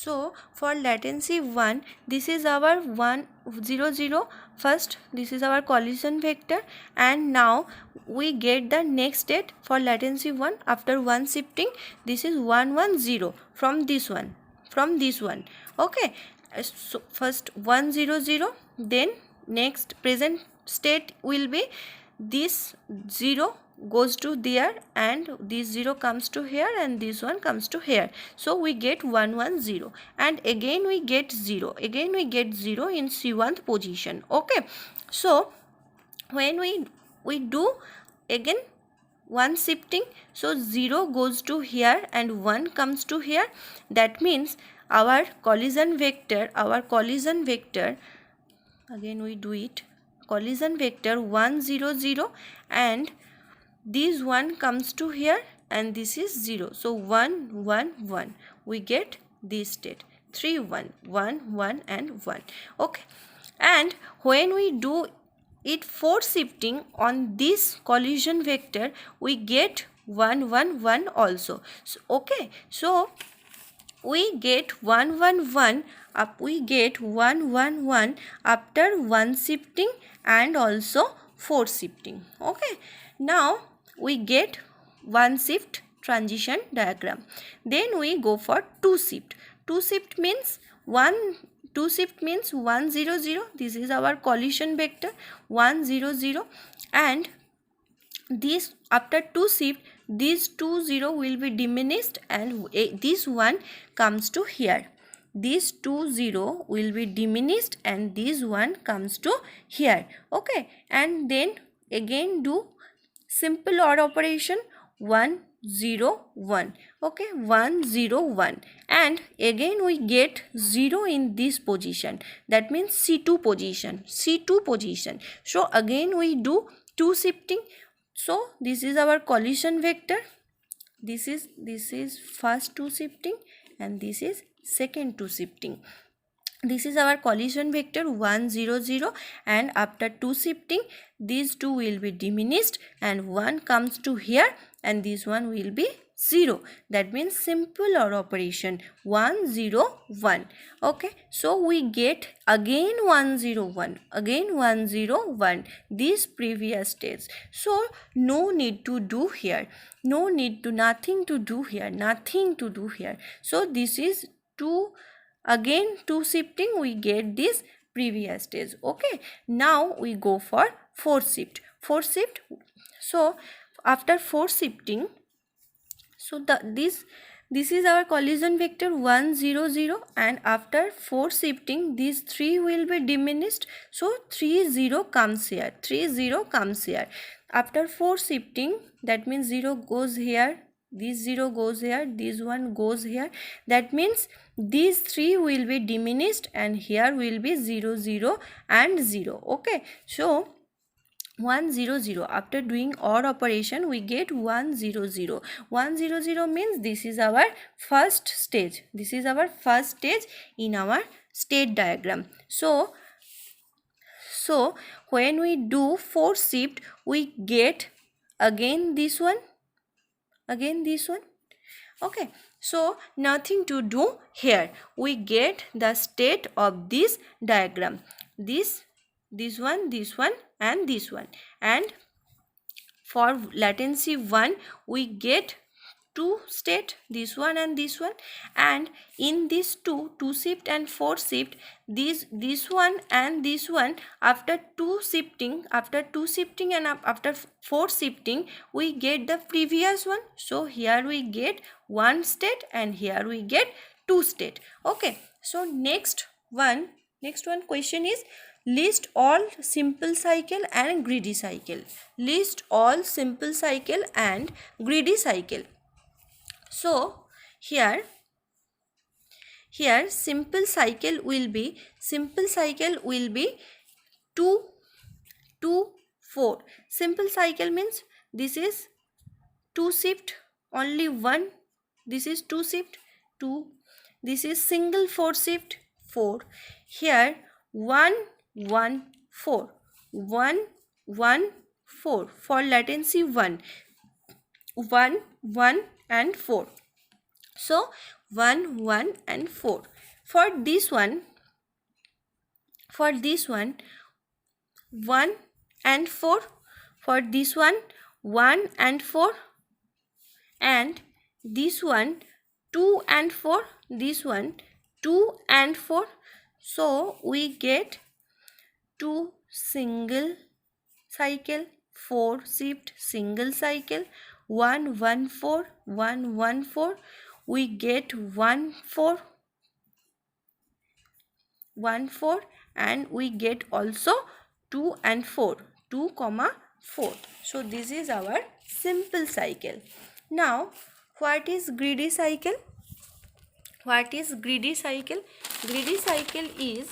So for latency 1, this is our 1 0 0 first, this is our collision vector, and now we get the next state for latency 1 after 1 shifting. This is 1 1 0 from this one, okay. So first 1 0 0, then next present state will be this 0 goes to there and this 0 comes to here and this one comes to here, so we get 1 1 0, and again we get 0, again we get 0 in C1th position, okay. So when we do again 1 shifting, so 0 goes to here and 1 comes to here. That means our collision vector again we do it, collision vector 1 0 0, and this 1 comes to here and this is 0, so 1 1 1, we get this state 3 1 1 1 and 1, okay. And when we do it 4 shifting on this collision vector, we get 1 1 1 also, so, okay. So we get 1 1 1 up, we get 1 1 1 after 1 shifting and also 4 shifting, okay. Now we get 1 shift transition diagram. Then we go for 2 shift. 2 shift means 1 0 0, this is our collision vector 1 0 0, and this after 2 shift this 2 0 will be diminished and this one comes to here, this 2 0 will be diminished and this one comes to here, okay. And then again do simple OR operation 1 0 1, okay, 1 0 1, and again we get 0 in this position, that means C2 position. So again we do 2 shifting. So this is our collision vector, this is first 2 shifting and this is second 2 shifting. This is our collision vector 1 0 0, and after 2 shifting these 2 will be diminished and 1 comes to here and this one will be 0, that means simple OR operation 1 0 1, okay. So we get again 1 0 1, again 1 0 1, this previous stage. So no need to do here, nothing to do here. So this is 2, again 2 shifting, we get this previous stage, okay. Now we go for 4 shift. So after 4 shifting, so this is our collision vector 1 0 0, and after 4 shifting this 3 will be diminished, so 3 0 comes here, after 4 shifting, that means 0 goes here, this 0 goes here, this one goes here, that means these 3 will be diminished and here will be 0 0 and 0, okay. So 1 0 0, after doing OR operation we get 1 0 0. 1 0 0 means this is our first stage, in our state diagram. So when we do 4 shift we get again this one, okay. So nothing to do here, we get the state of this diagram, this one and this one, and for latency 1 we get 2 state, this one and this one, and in this 2 shift and 4 shift, this one and this one, after 2 shifting and after 4 shifting we get the previous one, so here we get 1 state and here we get 2 state, okay. So next one question is list all simple cycle and greedy cycle. So here simple cycle will be 2 4. Simple cycle means this is 2 shift, only 1, this is 2 shift 2, this is single 4 shift 4, here 1 1 4 1 1 4 for latency 1 1 1 and 4. So 1, 1 and 4. For this one 1 and 4. For this one 1 and 4. And this one 2 and 4. This one 2 and 4. So we get 2 single cycle, 4 shift single cycle, 1 1 4, 1 1 4. We get 1 4 1 4, and we get also 2 and 4, 2 comma 4. So this is our simple cycle. Now what is greedy cycle? What is greedy cycle? Greedy cycle is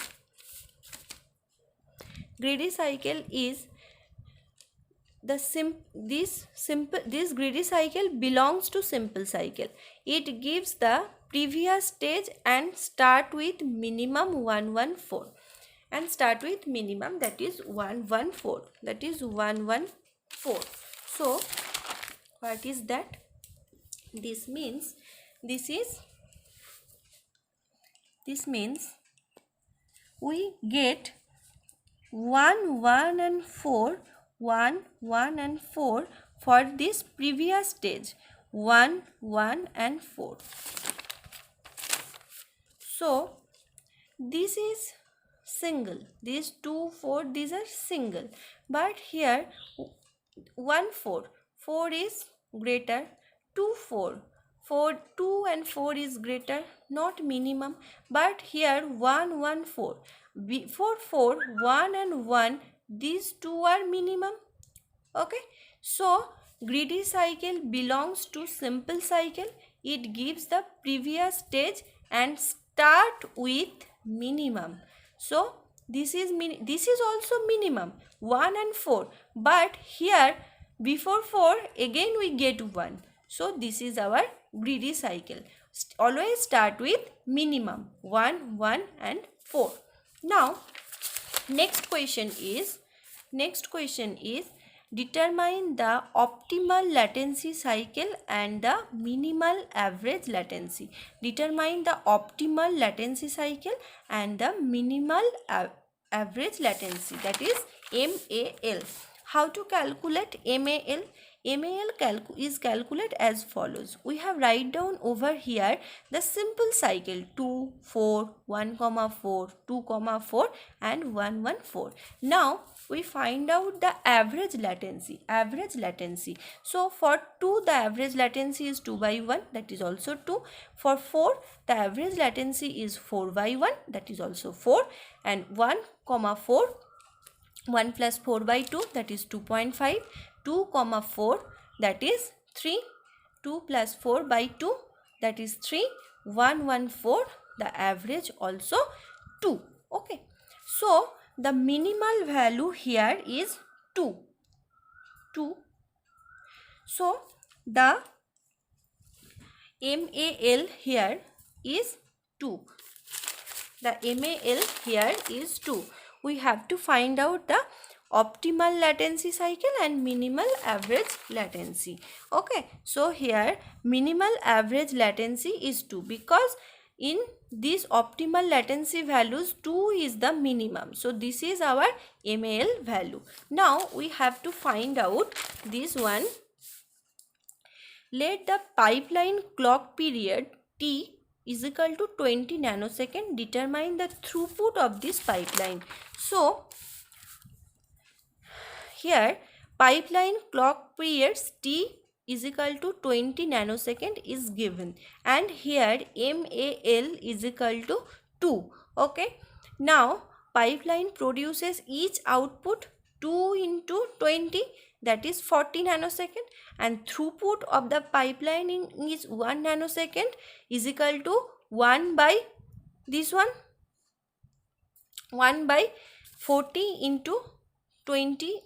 this greedy cycle belongs to simple cycle. It gives the previous stage and start with minimum 114 and start with minimum, that is 114, that is 114. So what is that? This means we get 1 1 and 4, 1 1 and 4 for this previous stage, 1 1 and 4. So this is single, these 2 4, these are single, but here 1 4, 4 is greater, 2 4, 4 2 and 4 is greater, not minimum, but here 1 1 4. Before 4, 1 and 1, these two are minimum. Okay, so greedy cycle belongs to simple cycle. It gives the previous stage and start with minimum. So this is also minimum, 1 and 4, but here before 4 again we get 1. So this is our greedy cycle. Always start with minimum, 1 1 and 4. Now next question is determine the optimal latency cycle and the minimal average latency. Determine the optimal latency cycle and the minimal average latency, that is MAL. How to calculate MAL? MAL is calculated as follows. We have write down over here the simple cycle 2, 4, 1, 4, 2, 4 and 1, 1, 4. Now we find out the average latency. So for 2 the average latency is 2 by 1, that is also 2. For 4 the average latency is 4 by 1, that is also 4. And 1, 4, 1 plus 4 by 2, that is 2.5. 2, 4, that is 3. 2 plus 4 by 2, that is 3. 1, 1, 4, the average also 2. Okay, so the minimal value here is 2. So the MAL here is 2. The MAL here is 2. We have to find out the optimal latency cycle and minimal average latency. Okay, so here minimal average latency is 2, because in this optimal latency values 2 is the minimum. So this is our MAL value. Now we have to find out this one. Let the pipeline clock period T is equal to 20 nanosecond. Determine the throughput of this pipeline. So here pipeline clock periods T is equal to 20 nanosecond is given, and here MAL is equal to 2. Okay, now pipeline produces each output 2 into 20, that is 40 nanosecond, and throughput of the pipeline is 1 nanosecond is equal to 1 by this one, 1 by 40 into 20